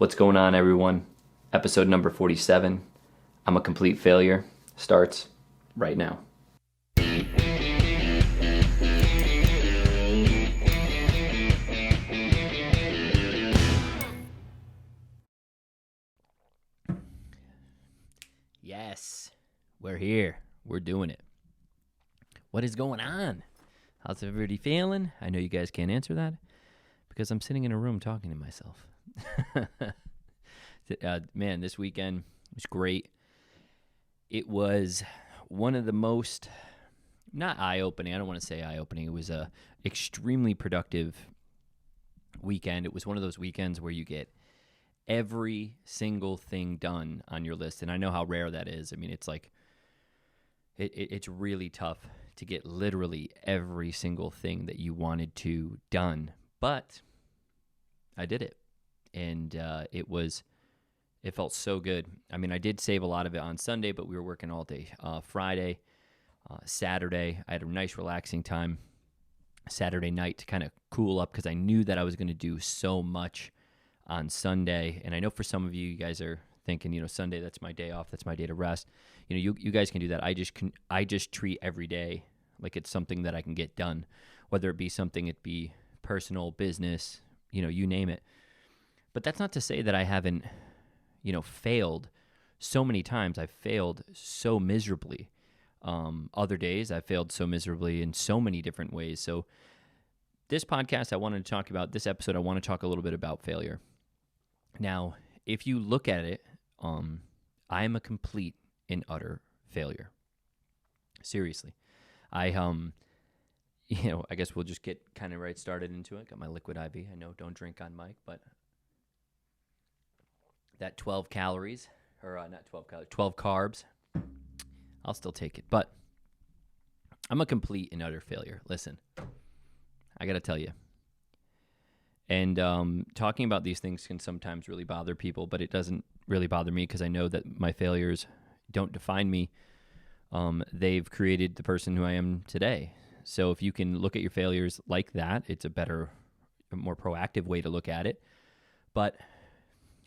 What's going on, everyone? Episode number 47, I'm a Complete Failure, starts right now. Yes, we're here. We're doing it. What is going on? How's everybody feeling? I know you guys can't answer that because I'm sitting in a room talking to myself. Man, this weekend was great. It was one of the most, not eye-opening, I don't want to say eye-opening, it was a extremely productive weekend. It was one of those weekends where you get every single thing done on your list, and I know how rare that is. I mean, it's like, it's really tough to get literally every single thing that you wanted to done, but I did it, and it felt so good. I mean, I did save a lot of it on Sunday, but we were working all day Friday, Saturday. I had a nice relaxing time Saturday night to kind of cool up because I knew that I was going to do so much on Sunday. And I know for some of you, you guys are thinking, Sunday, that's my day off. That's my day to rest. You guys can do that. I just treat every day like it's something that I can get done, whether it be something, it be personal, business, you name it. But that's not to say that I haven't failed so many times. I've failed so miserably. Other days, I failed so miserably in so many different ways. So this podcast, this episode, I want to talk a little bit about failure. Now, if you look at it, I am a complete and utter failure. Seriously. I guess we'll just get kind of right started into it. Got my liquid IV. I know, don't drink on mic, but that 12 calories, or not 12 calories, 12 carbs, I'll still take it. But I'm a complete and utter failure. Listen, I got to tell you. And talking about these things can sometimes really bother people, but it doesn't really bother me because I know that my failures don't define me. They've created the person who I am today. So if you can look at your failures like that, it's a more proactive way to look at it. But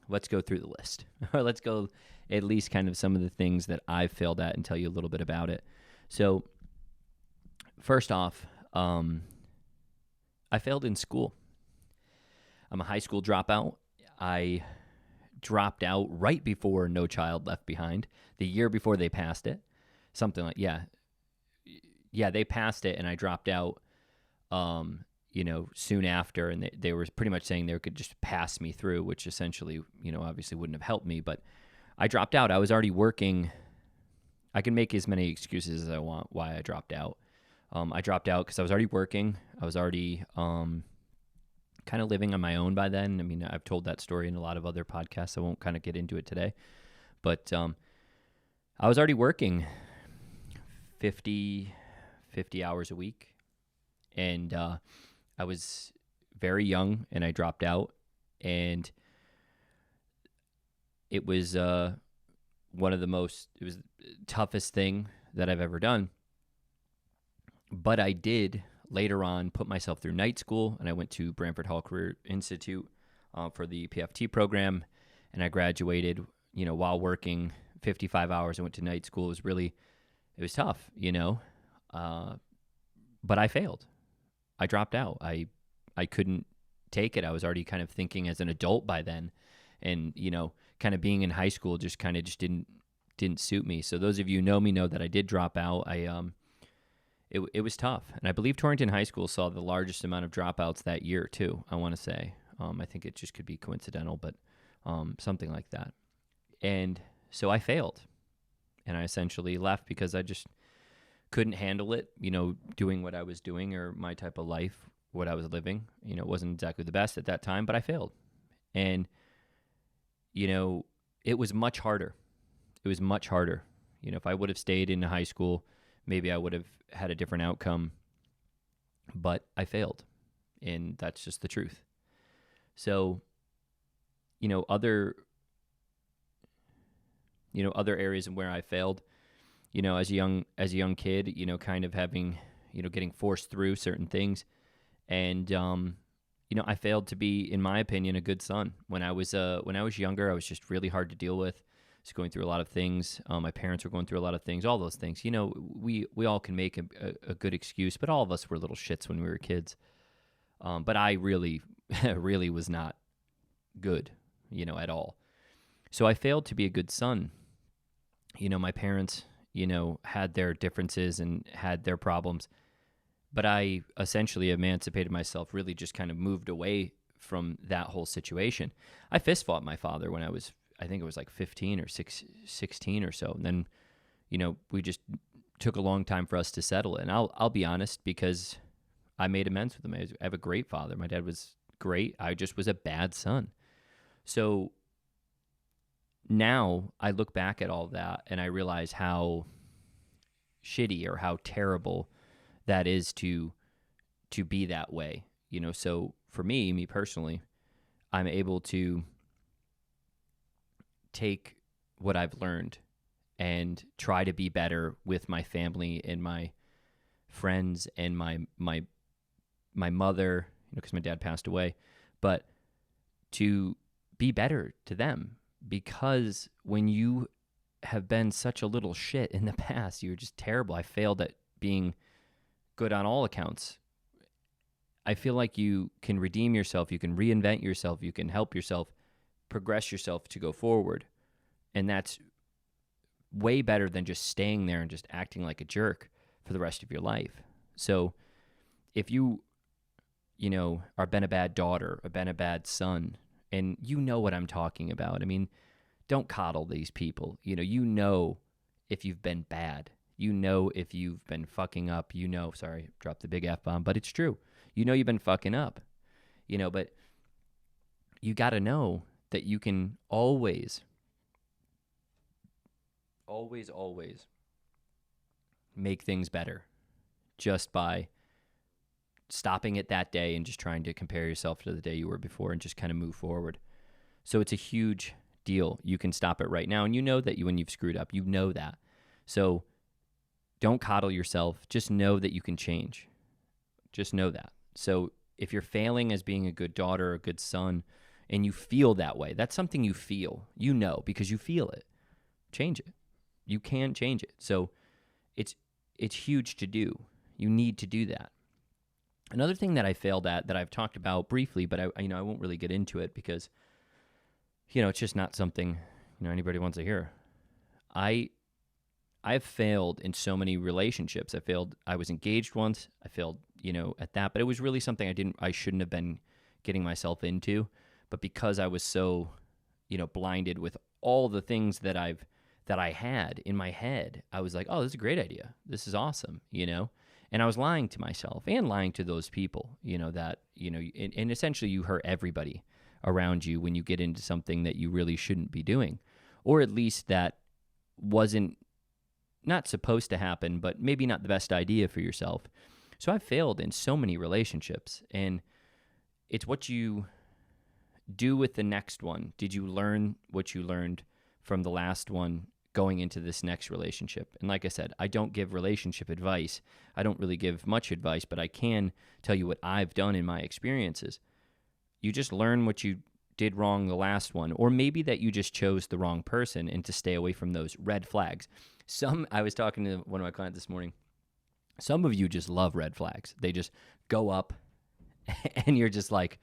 let's go through the list. Or let's go at least kind of some of the things that I've failed at and tell you a little bit about it. So first off, I failed in school. I'm a high school dropout. I dropped out right before No Child Left Behind, the year before they passed it. Something like, yeah, they passed it and I dropped out soon after, and they were pretty much saying they could just pass me through, which essentially, obviously wouldn't have helped me, but I dropped out. I was already working. I can make as many excuses as I want why I dropped out. I dropped out because I was already working. I was already kind of living on my own by then. I mean, I've told that story in a lot of other podcasts. I won't kind of get into it today, but I was already working 50 hours a week, and I was very young, and I dropped out, and it was it was the toughest thing that I've ever done. But I did later on put myself through night school, and I went to Branford Hall Career Institute for the PFT program, and I graduated, while working 55 hours. I went to night school. It was tough, but I failed. I dropped out. I couldn't take it. I was already kind of thinking as an adult by then, and kind of being in high school just didn't suit me. So those of you who know me know that I did drop out. It was tough, and I believe Torrington High School saw the largest amount of dropouts that year too. I want to say, I think it just could be coincidental, but something like that. And so I failed, and I essentially left because I just couldn't handle it, doing what I was doing or my type of life, what I was living. It wasn't exactly the best at that time, but I failed. And, it was much harder. It was much harder. If I would have stayed in high school, maybe I would have had a different outcome, but I failed, and that's just the truth. So, other areas where I failed, as a young kid, kind of having, getting forced through certain things, and I failed to be, in my opinion, a good son. When I was younger, I was just really hard to deal with. I was going through a lot of things. My parents were going through a lot of things. All those things. We all can make a good excuse, but all of us were little shits when we were kids. But I really, really was not good, at all. So I failed to be a good son. My parents, had their differences and had their problems, but I essentially emancipated myself, really just kind of moved away from that whole situation. I fist fought my father when I think it was like 15 or 16 or so. And then, we just took a long time for us to settle it. And I'll be honest, because I made amends with him. I have a great father. My dad was great. I just was a bad son. So now I look back at all that and I realize how shitty or how terrible that is to be that way. So for me personally, I'm able to take what I've learned and try to be better with my family and my friends and my mother, because my dad passed away, but to be better to them, because when you have been such a little shit in the past, you're just terrible. I failed at being good on all accounts. I feel like you can redeem yourself, you can reinvent yourself, you can help yourself, progress yourself to go forward. And that's way better than just staying there and just acting like a jerk for the rest of your life. So if you, are been a bad daughter, or been a bad son, and you know what I'm talking about. I mean, don't coddle these people. If you've been bad. If you've been fucking up. Sorry, dropped the big F-bomb, but it's true. You've been fucking up. But you got to know that you can always make things better just by stopping it that day and just trying to compare yourself to the day you were before and just kind of move forward. So it's a huge deal. You can stop it right now. And that when you've screwed up, that. So don't coddle yourself. Just know that you can change. Just know that. So if you're failing as being a good daughter or a good son and you feel that way, that's something you feel, because you feel it. Change it. You can change it. So it's huge to do. You need to do that. Another thing that I failed at that I've talked about briefly, but I won't really get into it because, it's just not something, anybody wants to hear. I've failed in so many relationships. I was engaged once. I failed, at that, but it was really something I shouldn't have been getting myself into. But because I was so, blinded with all the things that I had in my head, I was like, oh, this is a great idea. This is awesome, And I was lying to myself and lying to those people, and essentially you hurt everybody around you when you get into something that you really shouldn't be doing, or at least that wasn't not supposed to happen, but maybe not the best idea for yourself. So I failed in so many relationships, and it's what you do with the next one. Did you learn what you learned from the last one going into this next relationship? And like I said, I don't give relationship advice. I don't really give much advice, but I can tell you what I've done in my experiences. You just learn what you did wrong the last one, or maybe that you just chose the wrong person, and to stay away from those red flags. I was talking to one of my clients this morning. Some of you just love red flags. They just go up and you're just like,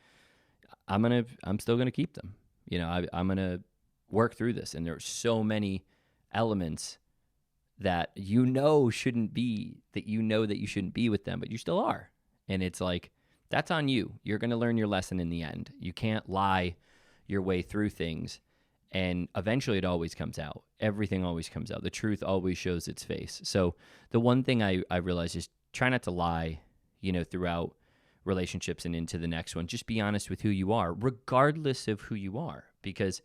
I'm still going to keep them. I'm going to work through this. And there's so many elements that shouldn't be, that you shouldn't be with them, but you still are. And it's like, that's on you. You're going to learn your lesson in the end. You can't lie your way through things. And eventually it always comes out. Everything always comes out. The truth always shows its face. So the one thing I realized is try not to lie, throughout relationships and into the next one. Just be honest with who you are, regardless of who you are, because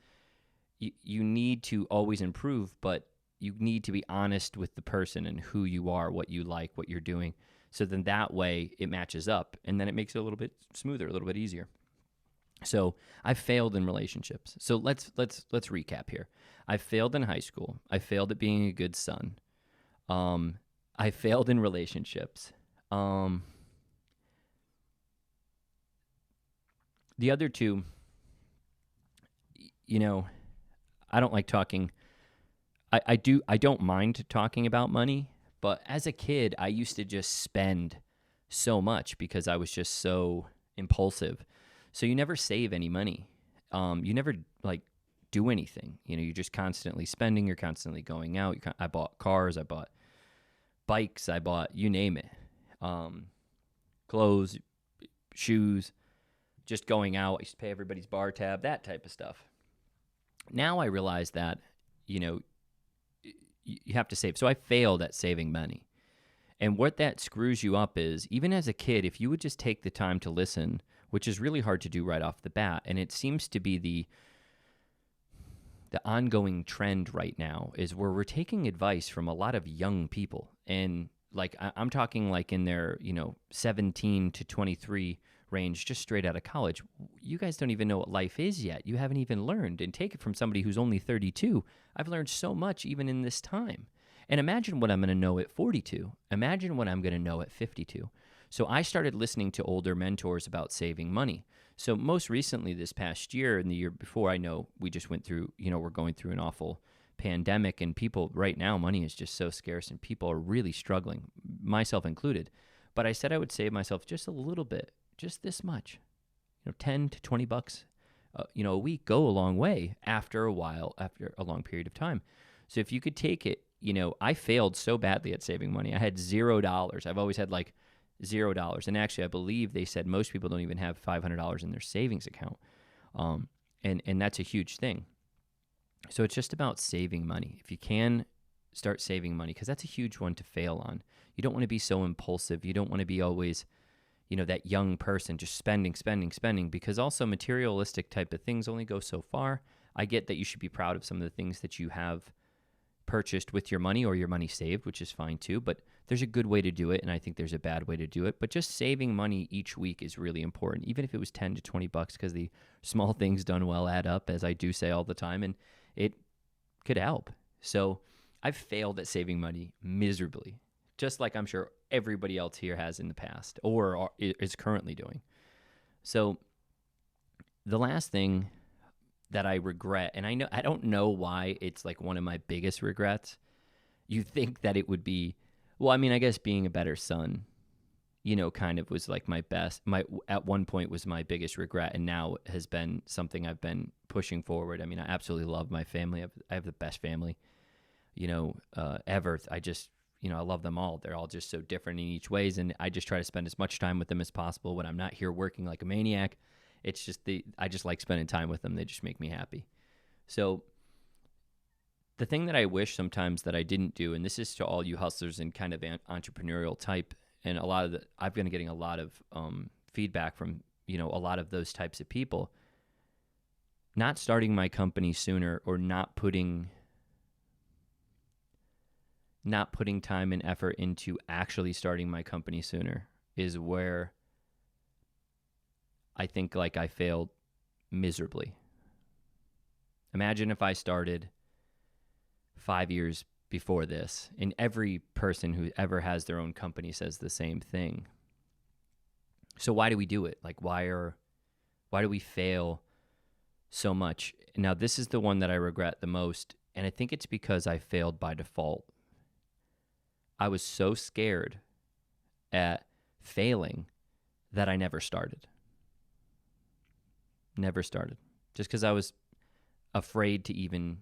you need to always improve, but you need to be honest with the person and who you are, what you like, what you're doing. So then that way it matches up, and then it makes it a little bit smoother, a little bit easier. So I failed in relationships. So let's recap here. I failed in high school. I failed at being a good son. I failed in relationships. The other two, you know, I don't like talking. I don't mind talking about money, but as a kid, I used to just spend so much because I was just so impulsive. So you never save any money. You never like do anything. You're just constantly spending. You're constantly going out. I bought cars. I bought bikes. I bought you name it. Clothes, shoes, just going out. I used to pay everybody's bar tab, that type of stuff. Now I realize that, you know, you have to save. So I failed at saving money. And what that screws you up is, even as a kid, if you would just take the time to listen, which is really hard to do right off the bat, and it seems to be the ongoing trend right now, is where we're taking advice from a lot of young people. And like I'm talking like in their 17 to 23 range, just straight out of college. You guys don't even know what life is yet. You haven't even learned. And take it from somebody who's only 32. I've learned so much even in this time. And imagine what I'm going to know at 42. Imagine what I'm going to know at 52. So I started listening to older mentors about saving money. So most recently this past year and the year before, I know we just went through, we're going through an awful pandemic, and people right now, money is just so scarce and people are really struggling, myself included. But I said I would save myself just a little bit, just this much, 10 to 20 bucks, a week go a long way after a while, after a long period of time. So if you could take it, I failed so badly at saving money. I had $0. I've always had like $0. And actually, I believe they said most people don't even have $500 in their savings account. And that's a huge thing. So it's just about saving money. If you can, start saving money, because that's a huge one to fail on. You don't want to be so impulsive. You don't want to be always, that young person just spending, because also materialistic type of things only go so far. I get that you should be proud of some of the things that you have purchased with your money or your money saved, which is fine too, but there's a good way to do it, and I think there's a bad way to do it. But just saving money each week is really important, even if it was 10 to 20 bucks, because the small things done well add up, as I do say all the time, and it could help. So I've failed at saving money miserably, just like I'm sure everybody else here has in the past or is currently doing. So the last thing that I regret, and I don't know why it's like one of my biggest regrets. You think that it would be, well, I mean, I guess being a better son, kind of was like at one point was my biggest regret, and now has been something I've been pushing forward. I mean, I absolutely love my family. I have the best family, ever. I just, I love them all. They're all just so different in each ways, and I just try to spend as much time with them as possible when I'm not here working like a maniac. It's just I just like spending time with them. They just make me happy. So the thing that I wish sometimes that I didn't do, and this is to all you hustlers and kind of entrepreneurial type, and I've been getting a lot of feedback from, a lot of those types of people, not starting my company sooner, or not putting time and effort into actually starting my company sooner is where I think like I failed miserably. Imagine if I started 5 years before this, and every person who ever has their own company says the same thing. So why do we do it? Like, why do we fail so much? Now, this is the one that I regret the most, and I think it's because I failed by default. I was so scared at failing that I never started. Just because I was afraid to even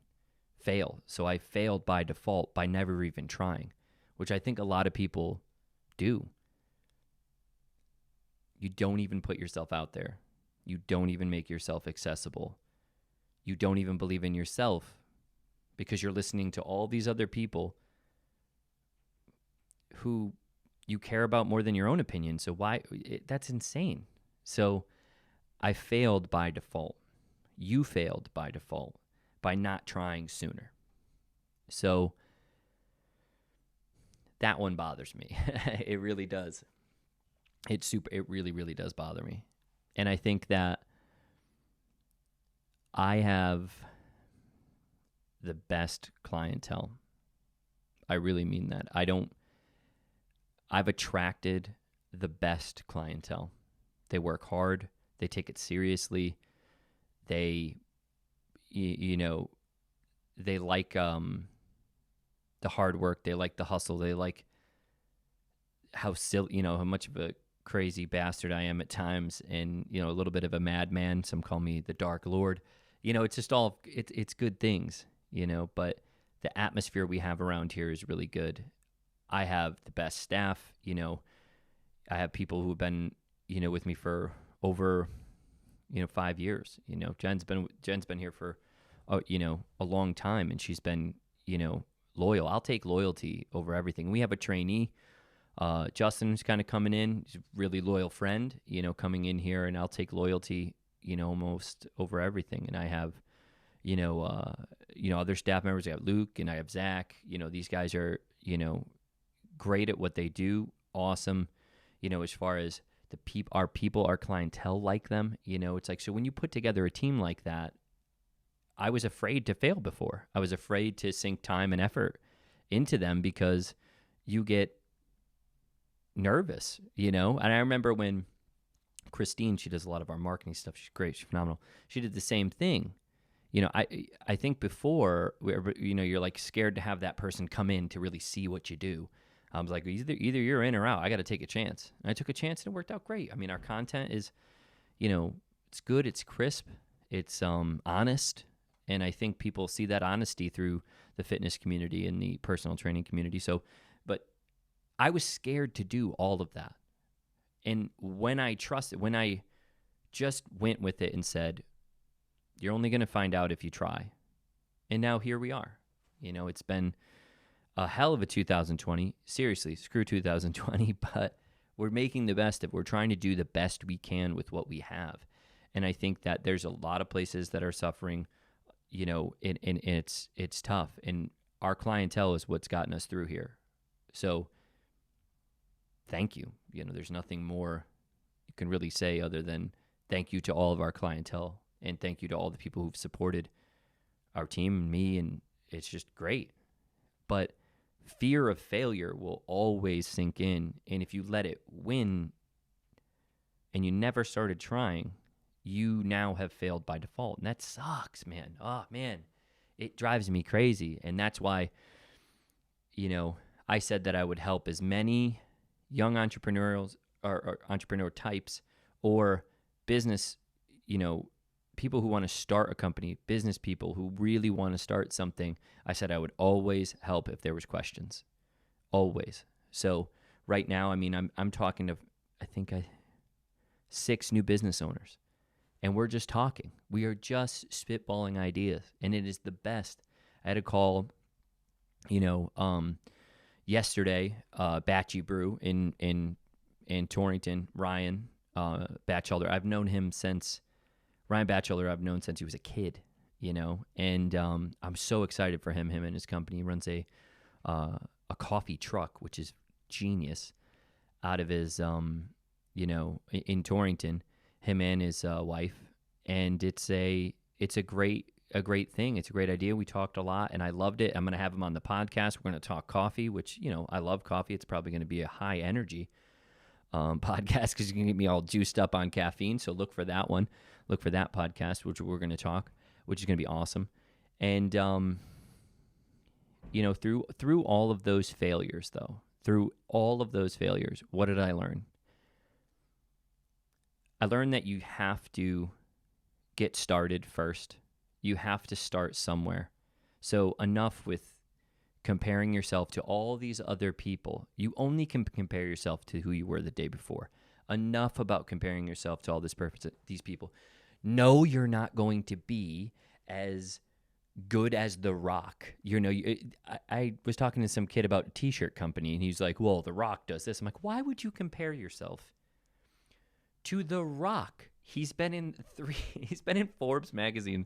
fail. So I failed by default by never even trying, which I think a lot of people do. You don't even put yourself out there. You don't even make yourself accessible. You don't even believe in yourself because you're listening to all these other people who you care about more than your own opinion. So that's insane. So I failed by default. You failed by default by not trying sooner. So that one bothers me. It really does. It really, really does bother me. And I think that I have the best clientele. I really mean that. I've attracted the best clientele. They work hard. They take it seriously. They, they like the hard work. They like the hustle. They like how silly, how much of a crazy bastard I am at times, and a little bit of a madman. Some call me the Dark Lord. It's just all it's good things, But the atmosphere we have around here is really good. I have the best staff. I have people who have been, with me for over, 5 years. Jen's been here for, a long time, and she's been, loyal. I'll take loyalty over everything. We have a trainee, Justin, who's kind of coming in. He's a really loyal friend, coming in here, and I'll take loyalty, almost over everything. And I have, other staff members. I have Luke and I have Zach. These guys are, great at what they do. Awesome. As far as our people, our clientele like them, it's like, so when you put together a team like that, I was afraid to fail before. I was afraid to sink time and effort into them because you get nervous, And I remember when Christine, she does a lot of our marketing stuff. She's great. She's phenomenal. She did the same thing. I think before, you're like scared to have that person come in to really see what you do. I was like, either you're in or out. I got to take a chance. And I took a chance, and it worked out great. I mean, our content is, it's good. It's crisp. It's honest. And I think people see that honesty through the fitness community and the personal training community. So, but I was scared to do all of that. And when I just went with it and said, you're only going to find out if you try. And now here we are. It's been a hell of a 2020. Seriously, screw 2020, but we're making the best of it. We're trying to do the best we can with what we have. And I think that there's a lot of places that are suffering, and it's tough. And our clientele is what's gotten us through here. So thank you. There's nothing more you can really say other than thank you to all of our clientele, and thank you to all the people who've supported our team and me, and it's just great. But fear of failure will always sink in, and if you let it win and you never started trying, you now have failed by default, and that sucks, man. Oh, man, it drives me crazy, and that's why, I said that I would help as many young entrepreneurs or entrepreneur types or business, people who want to start a company, business people who really want to start something. I said I would always help if there was questions, always. So right now, I mean, I'm talking to, 6 new business owners, and we're just talking. We are just spitballing ideas, and it is the best. I had a call, yesterday, Batchy Brew in Torrington, Ryan Batchelder. I've known him since Ryan Batchelder. I've known since he was a kid, and I'm so excited for him. Him and his company. He runs a coffee truck, which is genius, out of his in Torrington. Him and his wife, and it's a great thing. It's a great idea. We talked a lot, and I loved it. I'm going to have him on the podcast. We're going to talk coffee, which, I love coffee. It's probably going to be a high energy podcast because you're going to get me all juiced up on caffeine. So look for that one. Look for that podcast, which we're going to talk, which is going to be awesome. And, through all of those failures, what did I learn? I learned that you have to get started first. You have to start somewhere. So enough with comparing yourself to all these other people. You only can compare yourself to who you were the day before. Enough about comparing yourself to all these people. No, you're not going to be as good as The Rock. I was talking to some kid about a t-shirt company, and he's like, well, The Rock does this. I'm like, why would you compare yourself to The Rock? He's been in Forbes magazine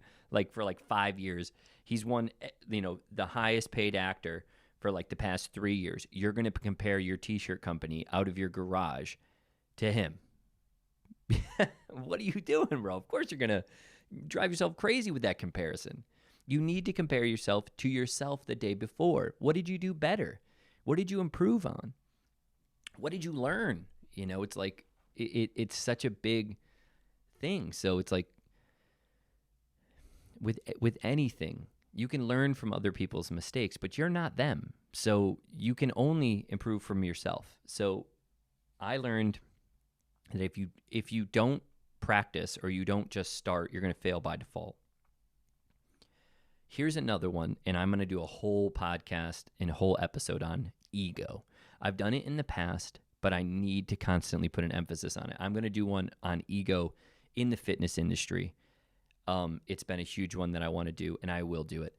for 5 years. He's won, the highest paid actor for the past 3 years. You're going to compare your t-shirt company out of your garage to him. What are you doing, bro? Of course you're going to drive yourself crazy with that comparison. You need to compare yourself to yourself the day before. What did you do better? What did you improve on? What did you learn? It's like, it's such a big thing. So it's like with anything, you can learn from other people's mistakes, but you're not them. So you can only improve from yourself. So I learned that if you don't practice or you don't just start, you're going to fail by default. Here's another one, and I'm going to do a whole podcast and a whole episode on ego. I've done it in the past, but I need to constantly put an emphasis on it. I'm going to do one on ego in the fitness industry. It's been a huge one that I want to do, and I will do it.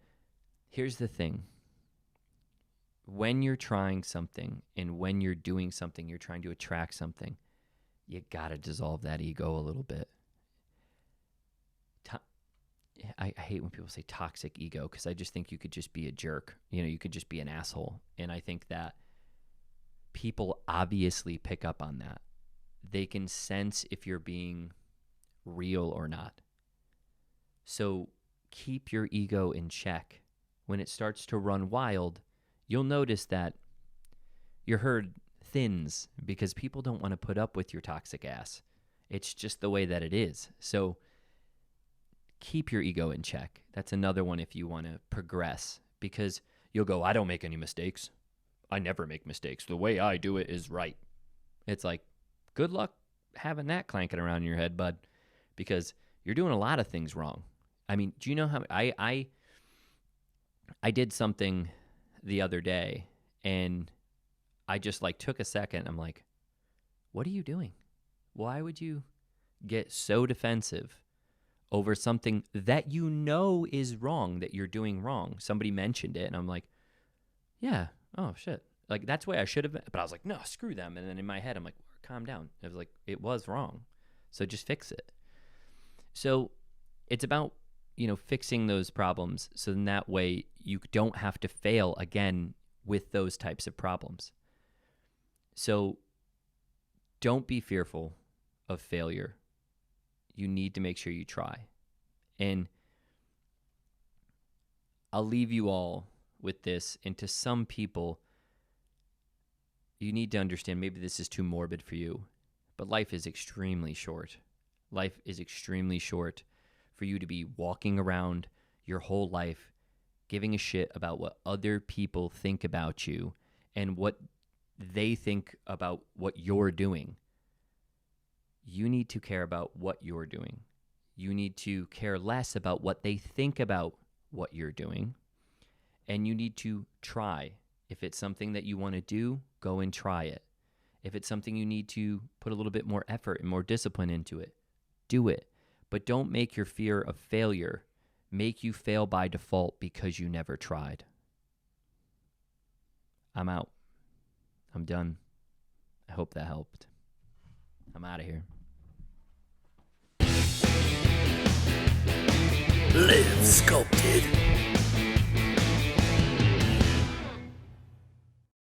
Here's the thing. When you're trying something and when you're doing something, you're trying to attract something, you got to dissolve that ego a little bit. I hate when people say toxic ego because I just think you could just be a jerk. You could just be an asshole. And I think that people obviously pick up on that. They can sense if you're being real or not. So keep your ego in check. When it starts to run wild, you'll notice that your herd thins because people don't want to put up with your toxic ass. It's just the way that it is. So keep your ego in check. That's another one if you want to progress, because you'll go, I don't make any mistakes. I never make mistakes. The way I do it is right. It's like, good luck having that clanking around in your head, bud, because you're doing a lot of things wrong. I mean, do you know how I did something the other day and I just took a second. I'm like, what are you doing? Why would you get so defensive over something that you know is wrong, that you're doing wrong? Somebody mentioned it and I'm like, yeah, oh shit. That's the way I should have been. But I was like, no, screw them. And then in my head, I'm like, calm down. I was like, it was wrong. So just fix it. So it's about, fixing those problems. So then that way you don't have to fail again with those types of problems. So don't be fearful of failure. You need to make sure you try. And I'll leave you all with this. And to some people, you need to understand, maybe this is too morbid for you, but life is extremely short. Life is extremely short for you to be walking around your whole life giving a shit about what other people think about you and what they think about what you're doing. You need to care about what you're doing. You need to care less about what they think about what you're doing. And you need to try. If it's something that you want to do, go and try it. If it's something you need to put a little bit more effort and more discipline into it, do it. But don't make your fear of failure make you fail by default because you never tried. I'm out. I'm done. I hope that helped. I'm out of here. Live Sculpted.